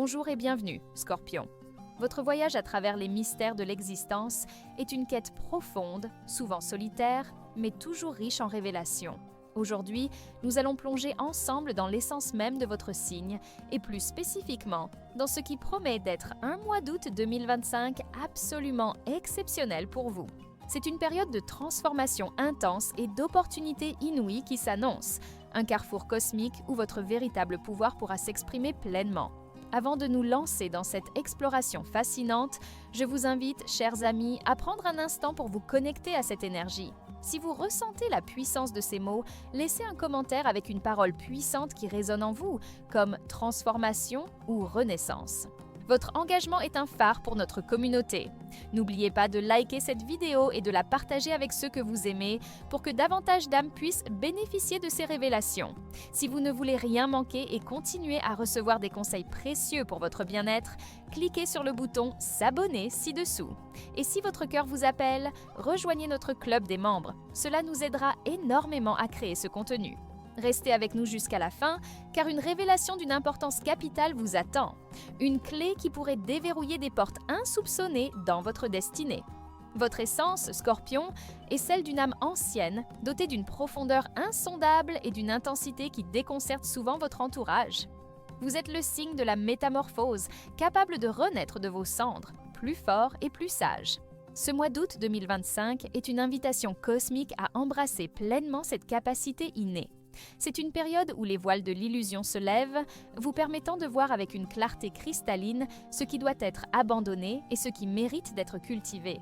Bonjour et bienvenue, Scorpion. Votre voyage à travers les mystères de l'existence est une quête profonde, souvent solitaire, mais toujours riche en révélations. Aujourd'hui, nous allons plonger ensemble dans l'essence même de votre signe et plus spécifiquement dans ce qui promet d'être un mois d'août 2025 absolument exceptionnel pour vous. C'est une période de transformation intense et d'opportunités inouïes qui s'annonce, un carrefour cosmique où votre véritable pouvoir pourra s'exprimer pleinement. Avant de nous lancer dans cette exploration fascinante, je vous invite, chers amis, à prendre un instant pour vous connecter à cette énergie. Si vous ressentez la puissance de ces mots, laissez un commentaire avec une parole puissante qui résonne en vous, comme transformation ou renaissance. Votre engagement est un phare pour notre communauté. N'oubliez pas de liker cette vidéo et de la partager avec ceux que vous aimez pour que davantage d'âmes puissent bénéficier de ces révélations. Si vous ne voulez rien manquer et continuer à recevoir des conseils précieux pour votre bien-être, cliquez sur le bouton « S'abonner » ci-dessous. Et si votre cœur vous appelle, rejoignez notre club des membres. Cela nous aidera énormément à créer ce contenu. Restez avec nous jusqu'à la fin, car une révélation d'une importance capitale vous attend. Une clé qui pourrait déverrouiller des portes insoupçonnées dans votre destinée. Votre essence, Scorpion, est celle d'une âme ancienne, dotée d'une profondeur insondable et d'une intensité qui déconcerte souvent votre entourage. Vous êtes le signe de la métamorphose, capable de renaître de vos cendres, plus fort et plus sage. Ce mois d'août 2025 est une invitation cosmique à embrasser pleinement cette capacité innée. C'est une période où les voiles de l'illusion se lèvent, vous permettant de voir avec une clarté cristalline ce qui doit être abandonné et ce qui mérite d'être cultivé.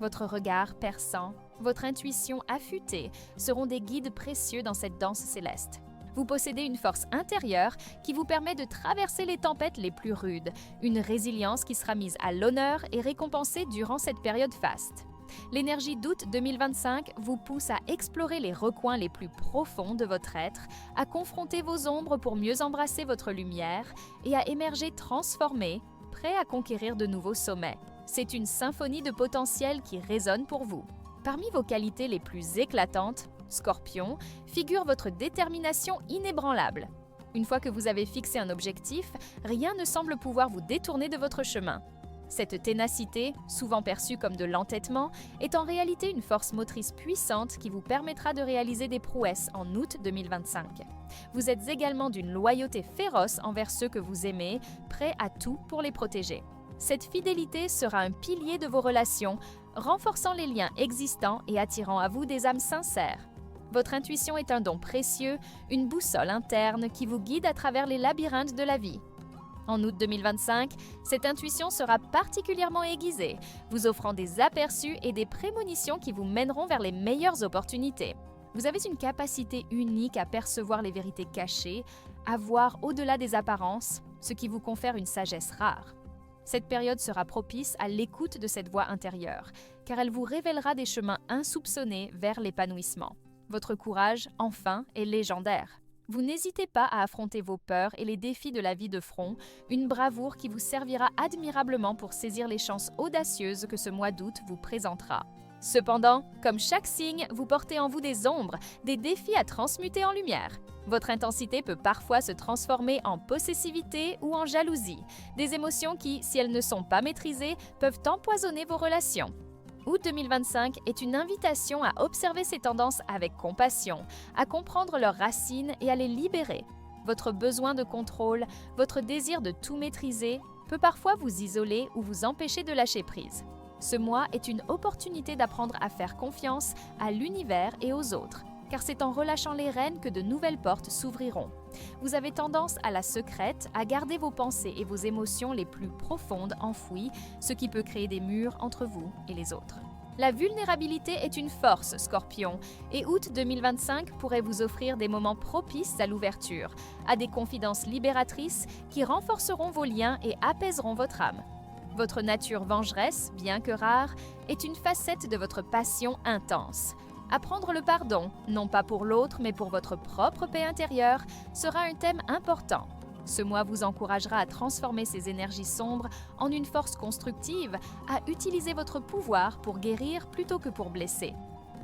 Votre regard perçant, votre intuition affûtée seront des guides précieux dans cette danse céleste. Vous possédez une force intérieure qui vous permet de traverser les tempêtes les plus rudes, une résilience qui sera mise à l'honneur et récompensée durant cette période faste. L'énergie d'août 2025 vous pousse à explorer les recoins les plus profonds de votre être, à confronter vos ombres pour mieux embrasser votre lumière et à émerger transformé, prêt à conquérir de nouveaux sommets. C'est une symphonie de potentiel qui résonne pour vous. Parmi vos qualités les plus éclatantes, Scorpion, figure votre détermination inébranlable. Une fois que vous avez fixé un objectif, rien ne semble pouvoir vous détourner de votre chemin. Cette ténacité, souvent perçue comme de l'entêtement, est en réalité une force motrice puissante qui vous permettra de réaliser des prouesses en août 2025. Vous êtes également d'une loyauté féroce envers ceux que vous aimez, prêt à tout pour les protéger. Cette fidélité sera un pilier de vos relations, renforçant les liens existants et attirant à vous des âmes sincères. Votre intuition est un don précieux, une boussole interne qui vous guide à travers les labyrinthes de la vie. En août 2025, cette intuition sera particulièrement aiguisée, vous offrant des aperçus et des prémonitions qui vous mèneront vers les meilleures opportunités. Vous avez une capacité unique à percevoir les vérités cachées, à voir au-delà des apparences, ce qui vous confère une sagesse rare. Cette période sera propice à l'écoute de cette voix intérieure, car elle vous révélera des chemins insoupçonnés vers l'épanouissement. Votre courage, enfin, est légendaire. Vous n'hésitez pas à affronter vos peurs et les défis de la vie de front, une bravoure qui vous servira admirablement pour saisir les chances audacieuses que ce mois d'août vous présentera. Cependant, comme chaque signe, vous portez en vous des ombres, des défis à transmuter en lumière. Votre intensité peut parfois se transformer en possessivité ou en jalousie, des émotions qui, si elles ne sont pas maîtrisées, peuvent empoisonner vos relations. Août 2025 est une invitation à observer ces tendances avec compassion, à comprendre leurs racines et à les libérer. Votre besoin de contrôle, votre désir de tout maîtriser peut parfois vous isoler ou vous empêcher de lâcher prise. Ce mois est une opportunité d'apprendre à faire confiance à l'univers et aux autres, car c'est en relâchant les rênes que de nouvelles portes s'ouvriront. Vous avez tendance à la secrète, à garder vos pensées et vos émotions les plus profondes enfouies, ce qui peut créer des murs entre vous et les autres. La vulnérabilité est une force, Scorpion, et août 2025 pourrait vous offrir des moments propices à l'ouverture, à des confidences libératrices qui renforceront vos liens et apaiseront votre âme. Votre nature vengeresse, bien que rare, est une facette de votre passion intense. Apprendre le pardon, non pas pour l'autre mais pour votre propre paix intérieure, sera un thème important. Ce mois vous encouragera à transformer ces énergies sombres en une force constructive, à utiliser votre pouvoir pour guérir plutôt que pour blesser.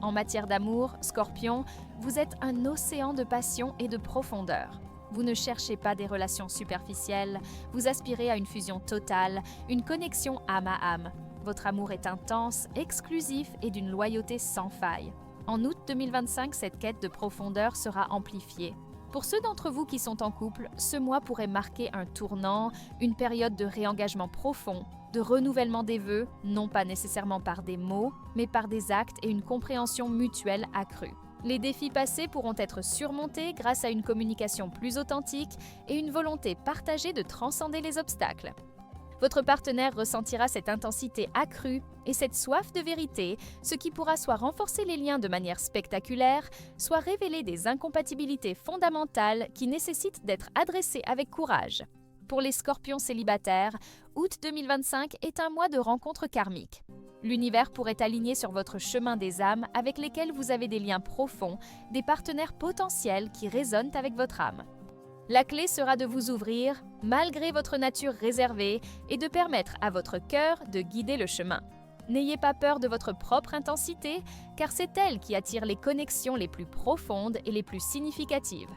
En matière d'amour, Scorpion, vous êtes un océan de passion et de profondeur. Vous ne cherchez pas des relations superficielles, vous aspirez à une fusion totale, une connexion âme à âme. Votre amour est intense, exclusif et d'une loyauté sans faille. En août 2025, cette quête de profondeur sera amplifiée. Pour ceux d'entre vous qui sont en couple, ce mois pourrait marquer un tournant, une période de réengagement profond, de renouvellement des vœux, non pas nécessairement par des mots, mais par des actes et une compréhension mutuelle accrue. Les défis passés pourront être surmontés grâce à une communication plus authentique et une volonté partagée de transcender les obstacles. Votre partenaire ressentira cette intensité accrue et cette soif de vérité, ce qui pourra soit renforcer les liens de manière spectaculaire, soit révéler des incompatibilités fondamentales qui nécessitent d'être adressées avec courage. Pour les scorpions célibataires, août 2025 est un mois de rencontres karmiques. L'univers pourrait aligner sur votre chemin des âmes avec lesquels vous avez des liens profonds, des partenaires potentiels qui résonnent avec votre âme. La clé sera de vous ouvrir, malgré votre nature réservée, et de permettre à votre cœur de guider le chemin. N'ayez pas peur de votre propre intensité, car c'est elle qui attire les connexions les plus profondes et les plus significatives.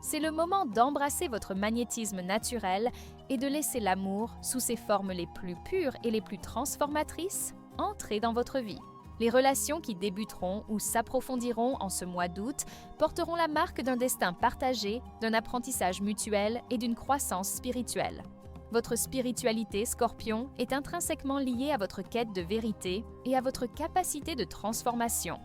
C'est le moment d'embrasser votre magnétisme naturel et de laisser l'amour, sous ses formes les plus pures et les plus transformatrices, entrer dans votre vie. Les relations qui débuteront ou s'approfondiront en ce mois d'août porteront la marque d'un destin partagé, d'un apprentissage mutuel et d'une croissance spirituelle. Votre spiritualité, Scorpion, est intrinsèquement liée à votre quête de vérité et à votre capacité de transformation.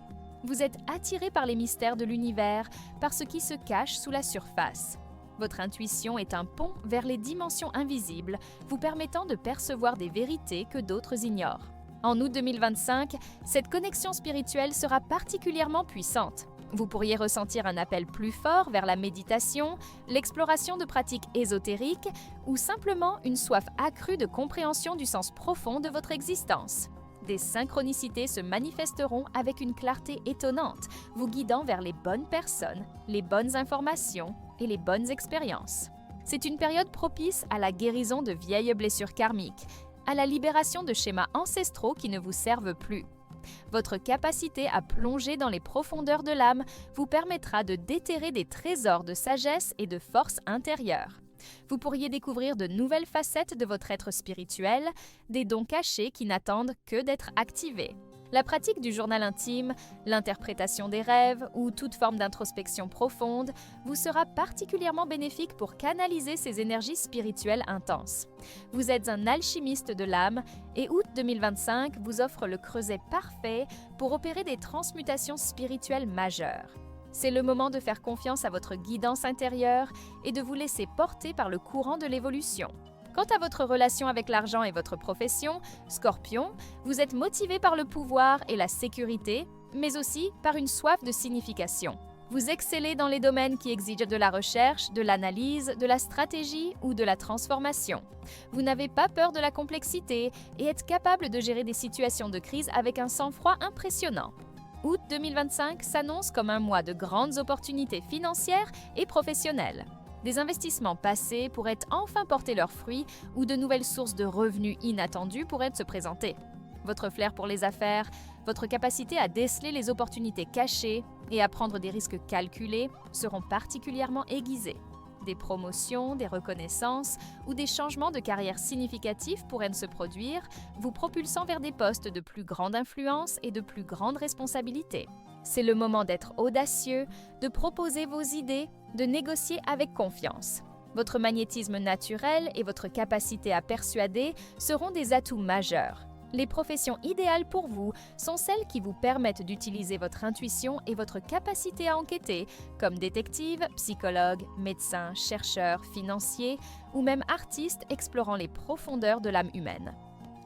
Vous êtes attiré par les mystères de l'univers, par ce qui se cache sous la surface. Votre intuition est un pont vers les dimensions invisibles, vous permettant de percevoir des vérités que d'autres ignorent. En août 2025, cette connexion spirituelle sera particulièrement puissante. Vous pourriez ressentir un appel plus fort vers la méditation, l'exploration de pratiques ésotériques ou simplement une soif accrue de compréhension du sens profond de votre existence. Des synchronicités se manifesteront avec une clarté étonnante, vous guidant vers les bonnes personnes, les bonnes informations et les bonnes expériences. C'est une période propice à la guérison de vieilles blessures karmiques, à la libération de schémas ancestraux qui ne vous servent plus. Votre capacité à plonger dans les profondeurs de l'âme vous permettra de déterrer des trésors de sagesse et de force intérieure. Vous pourriez découvrir de nouvelles facettes de votre être spirituel, des dons cachés qui n'attendent que d'être activés. La pratique du journal intime, l'interprétation des rêves ou toute forme d'introspection profonde vous sera particulièrement bénéfique pour canaliser ces énergies spirituelles intenses. Vous êtes un alchimiste de l'âme et août 2025 vous offre le creuset parfait pour opérer des transmutations spirituelles majeures. C'est le moment de faire confiance à votre guidance intérieure et de vous laisser porter par le courant de l'évolution. Quant à votre relation avec l'argent et votre profession, Scorpion, vous êtes motivé par le pouvoir et la sécurité, mais aussi par une soif de signification. Vous excellez dans les domaines qui exigent de la recherche, de l'analyse, de la stratégie ou de la transformation. Vous n'avez pas peur de la complexité et êtes capable de gérer des situations de crise avec un sang-froid impressionnant. Août 2025 s'annonce comme un mois de grandes opportunités financières et professionnelles. Des investissements passés pourraient enfin porter leurs fruits ou de nouvelles sources de revenus inattendus pourraient se présenter. Votre flair pour les affaires, votre capacité à déceler les opportunités cachées et à prendre des risques calculés seront particulièrement aiguisés. Des promotions, des reconnaissances ou des changements de carrière significatifs pourraient se produire, vous propulsant vers des postes de plus grande influence et de plus grande responsabilité. C'est le moment d'être audacieux, de proposer vos idées, de négocier avec confiance. Votre magnétisme naturel et votre capacité à persuader seront des atouts majeurs. Les professions idéales pour vous sont celles qui vous permettent d'utiliser votre intuition et votre capacité à enquêter, comme détective, psychologue, médecin, chercheur, financier ou même artiste explorant les profondeurs de l'âme humaine.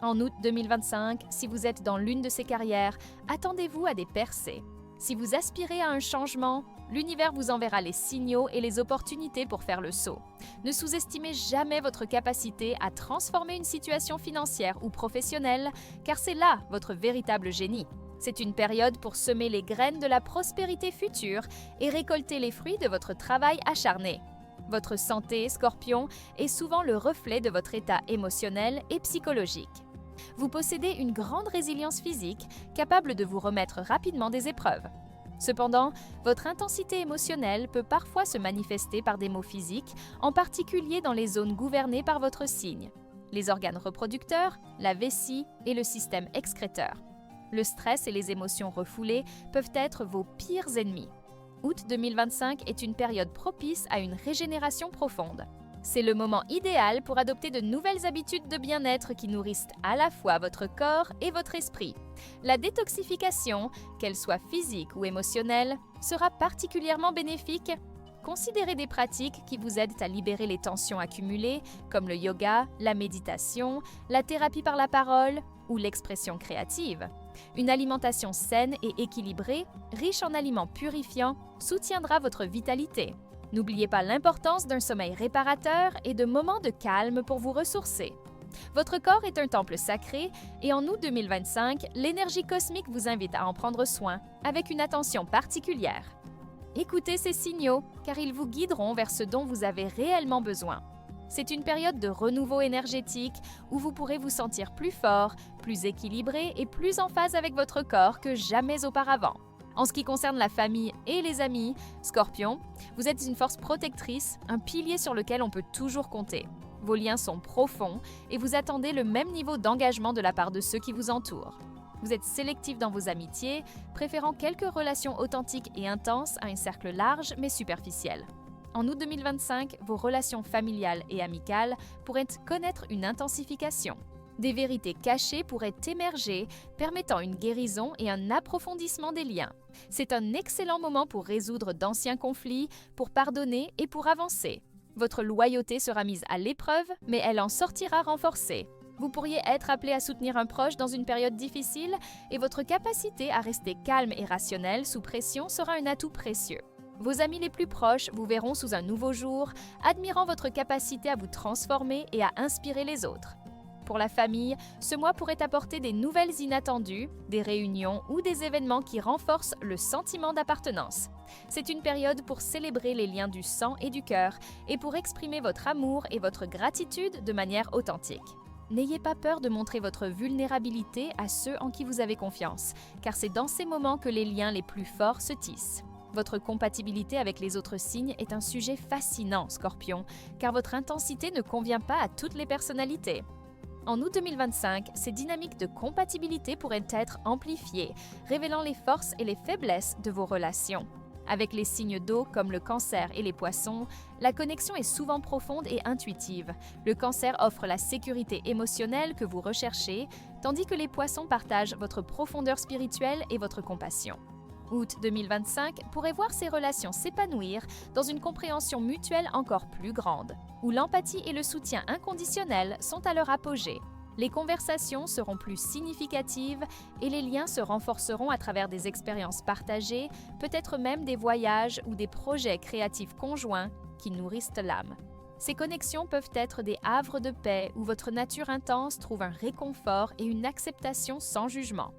En août 2025, si vous êtes dans l'une de ces carrières, attendez-vous à des percées. Si vous aspirez à un changement, l'univers vous enverra les signaux et les opportunités pour faire le saut. Ne sous-estimez jamais votre capacité à transformer une situation financière ou professionnelle, car c'est là votre véritable génie. C'est une période pour semer les graines de la prospérité future et récolter les fruits de votre travail acharné. Votre santé, Scorpion, est souvent le reflet de votre état émotionnel et psychologique. Vous possédez une grande résilience physique, capable de vous remettre rapidement des épreuves. Cependant, votre intensité émotionnelle peut parfois se manifester par des maux physiques, en particulier dans les zones gouvernées par votre signe, les organes reproducteurs, la vessie et le système excréteur. Le stress et les émotions refoulées peuvent être vos pires ennemis. Août 2025 est une période propice à une régénération profonde. C'est le moment idéal pour adopter de nouvelles habitudes de bien-être qui nourrissent à la fois votre corps et votre esprit. La détoxification, qu'elle soit physique ou émotionnelle, sera particulièrement bénéfique. Considérez des pratiques qui vous aident à libérer les tensions accumulées, comme le yoga, la méditation, la thérapie par la parole ou l'expression créative. Une alimentation saine et équilibrée, riche en aliments purifiants, soutiendra votre vitalité. N'oubliez pas l'importance d'un sommeil réparateur et de moments de calme pour vous ressourcer. Votre corps est un temple sacré et en août 2025, l'énergie cosmique vous invite à en prendre soin avec une attention particulière. Écoutez ces signaux car ils vous guideront vers ce dont vous avez réellement besoin. C'est une période de renouveau énergétique où vous pourrez vous sentir plus fort, plus équilibré et plus en phase avec votre corps que jamais auparavant. En ce qui concerne la famille et les amis, Scorpion, vous êtes une force protectrice, un pilier sur lequel on peut toujours compter. Vos liens sont profonds et vous attendez le même niveau d'engagement de la part de ceux qui vous entourent. Vous êtes sélectif dans vos amitiés, préférant quelques relations authentiques et intenses à un cercle large mais superficiel. En août 2025, vos relations familiales et amicales pourraient connaître une intensification. Des vérités cachées pourraient émerger, permettant une guérison et un approfondissement des liens. C'est un excellent moment pour résoudre d'anciens conflits, pour pardonner et pour avancer. Votre loyauté sera mise à l'épreuve, mais elle en sortira renforcée. Vous pourriez être appelé à soutenir un proche dans une période difficile et votre capacité à rester calme et rationnel sous pression sera un atout précieux. Vos amis les plus proches vous verront sous un nouveau jour, admirant votre capacité à vous transformer et à inspirer les autres. Pour la famille, ce mois pourrait apporter des nouvelles inattendues, des réunions ou des événements qui renforcent le sentiment d'appartenance. C'est une période pour célébrer les liens du sang et du cœur et pour exprimer votre amour et votre gratitude de manière authentique. N'ayez pas peur de montrer votre vulnérabilité à ceux en qui vous avez confiance, car c'est dans ces moments que les liens les plus forts se tissent. Votre compatibilité avec les autres signes est un sujet fascinant, Scorpion, car votre intensité ne convient pas à toutes les personnalités. En août 2025, ces dynamiques de compatibilité pourraient être amplifiées, révélant les forces et les faiblesses de vos relations. Avec les signes d'eau comme le Cancer et les Poissons, la connexion est souvent profonde et intuitive. Le Cancer offre la sécurité émotionnelle que vous recherchez, tandis que les Poissons partagent votre profondeur spirituelle et votre compassion. Août 2025 pourrait voir ces relations s'épanouir dans une compréhension mutuelle encore plus grande, où l'empathie et le soutien inconditionnel sont à leur apogée. Les conversations seront plus significatives et les liens se renforceront à travers des expériences partagées, peut-être même des voyages ou des projets créatifs conjoints qui nourrissent l'âme. Ces connexions peuvent être des havres de paix où votre nature intense trouve un réconfort et une acceptation sans jugement.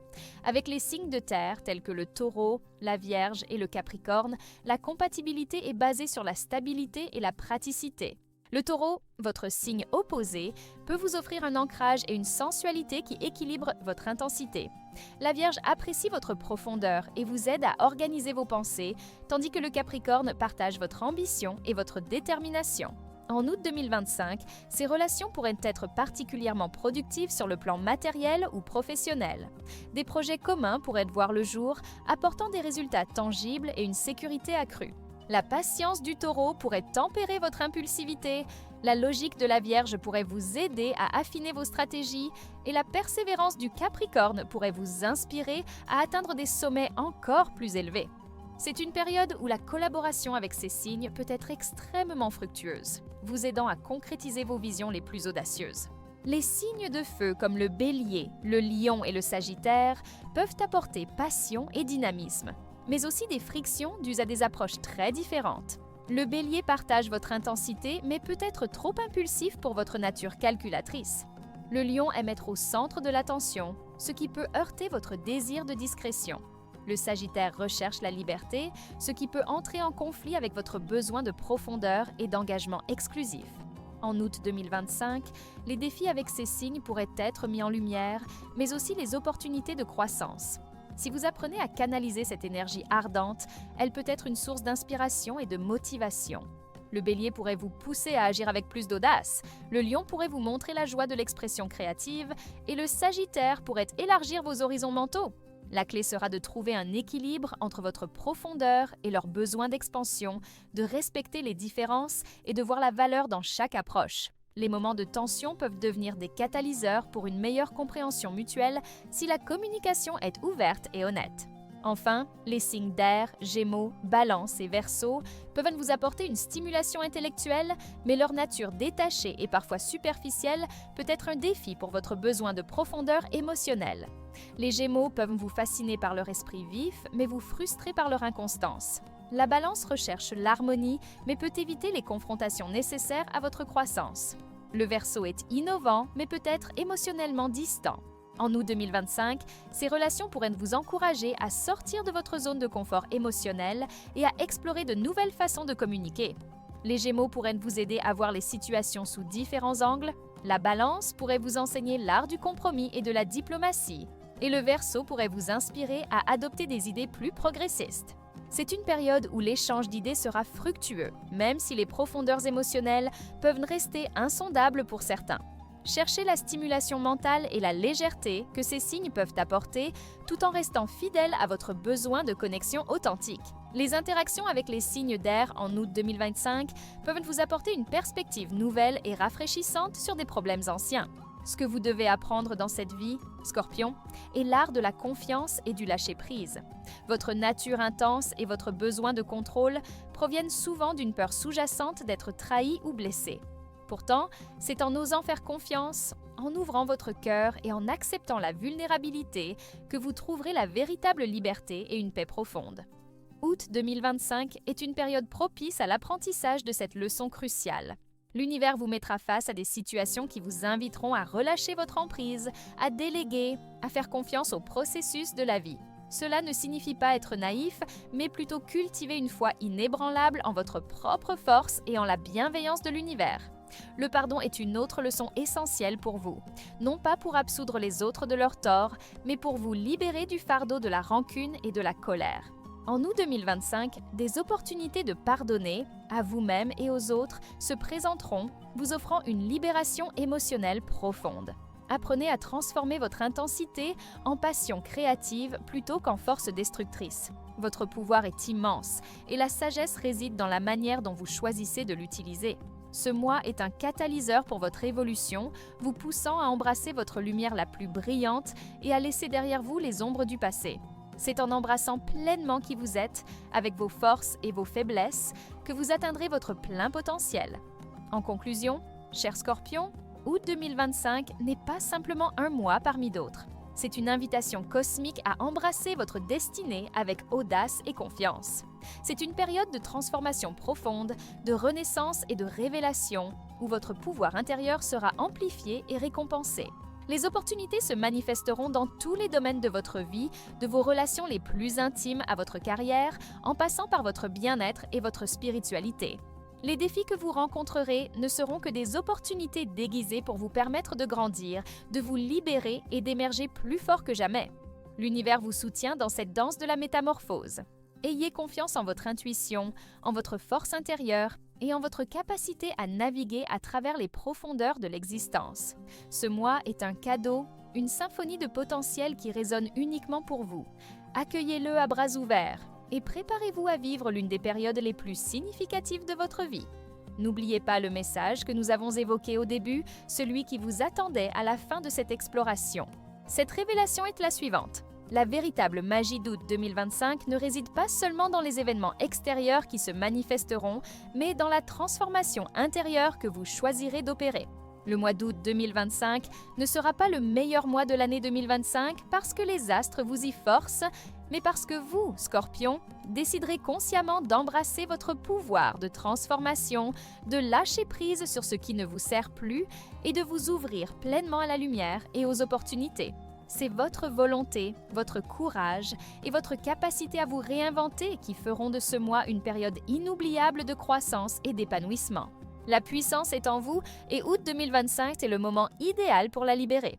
Avec les signes de terre tels que le Taureau, la Vierge et le Capricorne, la compatibilité est basée sur la stabilité et la praticité. Le Taureau, votre signe opposé, peut vous offrir un ancrage et une sensualité qui équilibrent votre intensité. La Vierge apprécie votre profondeur et vous aide à organiser vos pensées, tandis que le Capricorne partage votre ambition et votre détermination. En août 2025, ces relations pourraient être particulièrement productives sur le plan matériel ou professionnel. Des projets communs pourraient voir le jour, apportant des résultats tangibles et une sécurité accrue. La patience du Taureau pourrait tempérer votre impulsivité, la logique de la Vierge pourrait vous aider à affiner vos stratégies et la persévérance du Capricorne pourrait vous inspirer à atteindre des sommets encore plus élevés. C'est une période où la collaboration avec ces signes peut être extrêmement fructueuse, vous aidant à concrétiser vos visions les plus audacieuses. Les signes de feu comme le Bélier, le Lion et le Sagittaire peuvent apporter passion et dynamisme, mais aussi des frictions dues à des approches très différentes. Le Bélier partage votre intensité, mais peut être trop impulsif pour votre nature calculatrice. Le Lion aime être au centre de l'attention, ce qui peut heurter votre désir de discrétion. Le Sagittaire recherche la liberté, ce qui peut entrer en conflit avec votre besoin de profondeur et d'engagement exclusif. En août 2025, les défis avec ces signes pourraient être mis en lumière, mais aussi les opportunités de croissance. Si vous apprenez à canaliser cette énergie ardente, elle peut être une source d'inspiration et de motivation. Le Bélier pourrait vous pousser à agir avec plus d'audace, le Lion pourrait vous montrer la joie de l'expression créative et le Sagittaire pourrait élargir vos horizons mentaux. La clé sera de trouver un équilibre entre votre profondeur et leurs besoins d'expansion, de respecter les différences et de voir la valeur dans chaque approche. Les moments de tension peuvent devenir des catalyseurs pour une meilleure compréhension mutuelle si la communication est ouverte et honnête. Enfin, les signes d'air, Gémeaux, Balance et Verseau peuvent vous apporter une stimulation intellectuelle, mais leur nature détachée et parfois superficielle peut être un défi pour votre besoin de profondeur émotionnelle. Les Gémeaux peuvent vous fasciner par leur esprit vif, mais vous frustrer par leur inconstance. La Balance recherche l'harmonie, mais peut éviter les confrontations nécessaires à votre croissance. Le Verseau est innovant, mais peut être émotionnellement distant. En août 2025, ces relations pourraient vous encourager à sortir de votre zone de confort émotionnel et à explorer de nouvelles façons de communiquer. Les Gémeaux pourraient vous aider à voir les situations sous différents angles. La Balance pourrait vous enseigner l'art du compromis et de la diplomatie. Et le Verseau pourrait vous inspirer à adopter des idées plus progressistes. C'est une période où l'échange d'idées sera fructueux, même si les profondeurs émotionnelles peuvent rester insondables pour certains. Cherchez la stimulation mentale et la légèreté que ces signes peuvent apporter, tout en restant fidèles à votre besoin de connexion authentique. Les interactions avec les signes d'air en août 2025 peuvent vous apporter une perspective nouvelle et rafraîchissante sur des problèmes anciens. Ce que vous devez apprendre dans cette vie, Scorpion, est l'art de la confiance et du lâcher-prise. Votre nature intense et votre besoin de contrôle proviennent souvent d'une peur sous-jacente d'être trahi ou blessé. Pourtant, c'est en osant faire confiance, en ouvrant votre cœur et en acceptant la vulnérabilité que vous trouverez la véritable liberté et une paix profonde. Août 2025 est une période propice à l'apprentissage de cette leçon cruciale. L'univers vous mettra face à des situations qui vous inviteront à relâcher votre emprise, à déléguer, à faire confiance au processus de la vie. Cela ne signifie pas être naïf, mais plutôt cultiver une foi inébranlable en votre propre force et en la bienveillance de l'univers. Le pardon est une autre leçon essentielle pour vous, non pas pour absoudre les autres de leurs torts, mais pour vous libérer du fardeau de la rancune et de la colère. En août 2025, des opportunités de pardonner, à vous-même et aux autres, se présenteront, vous offrant une libération émotionnelle profonde. Apprenez à transformer votre intensité en passion créative plutôt qu'en force destructrice. Votre pouvoir est immense et la sagesse réside dans la manière dont vous choisissez de l'utiliser. Ce mois est un catalyseur pour votre évolution, vous poussant à embrasser votre lumière la plus brillante et à laisser derrière vous les ombres du passé. C'est en embrassant pleinement qui vous êtes, avec vos forces et vos faiblesses, que vous atteindrez votre plein potentiel. En conclusion, cher Scorpion, août 2025 n'est pas simplement un mois parmi d'autres. C'est une invitation cosmique à embrasser votre destinée avec audace et confiance. C'est une période de transformation profonde, de renaissance et de révélation, où votre pouvoir intérieur sera amplifié et récompensé. Les opportunités se manifesteront dans tous les domaines de votre vie, de vos relations les plus intimes à votre carrière, en passant par votre bien-être et votre spiritualité. Les défis que vous rencontrerez ne seront que des opportunités déguisées pour vous permettre de grandir, de vous libérer et d'émerger plus fort que jamais. L'univers vous soutient dans cette danse de la métamorphose. Ayez confiance en votre intuition, en votre force intérieure et en votre capacité à naviguer à travers les profondeurs de l'existence. Ce mois est un cadeau, une symphonie de potentiel qui résonne uniquement pour vous. Accueillez-le à bras ouverts et préparez-vous à vivre l'une des périodes les plus significatives de votre vie. N'oubliez pas le message que nous avons évoqué au début, celui qui vous attendait à la fin de cette exploration. Cette révélation est la suivante. La véritable magie d'août 2025 ne réside pas seulement dans les événements extérieurs qui se manifesteront, mais dans la transformation intérieure que vous choisirez d'opérer. Le mois d'août 2025 ne sera pas le meilleur mois de l'année 2025 parce que les astres vous y forcent, mais parce que vous, Scorpion, déciderez consciemment d'embrasser votre pouvoir de transformation, de lâcher prise sur ce qui ne vous sert plus et de vous ouvrir pleinement à la lumière et aux opportunités. C'est votre volonté, votre courage et votre capacité à vous réinventer qui feront de ce mois une période inoubliable de croissance et d'épanouissement. La puissance est en vous et août 2025 est le moment idéal pour la libérer.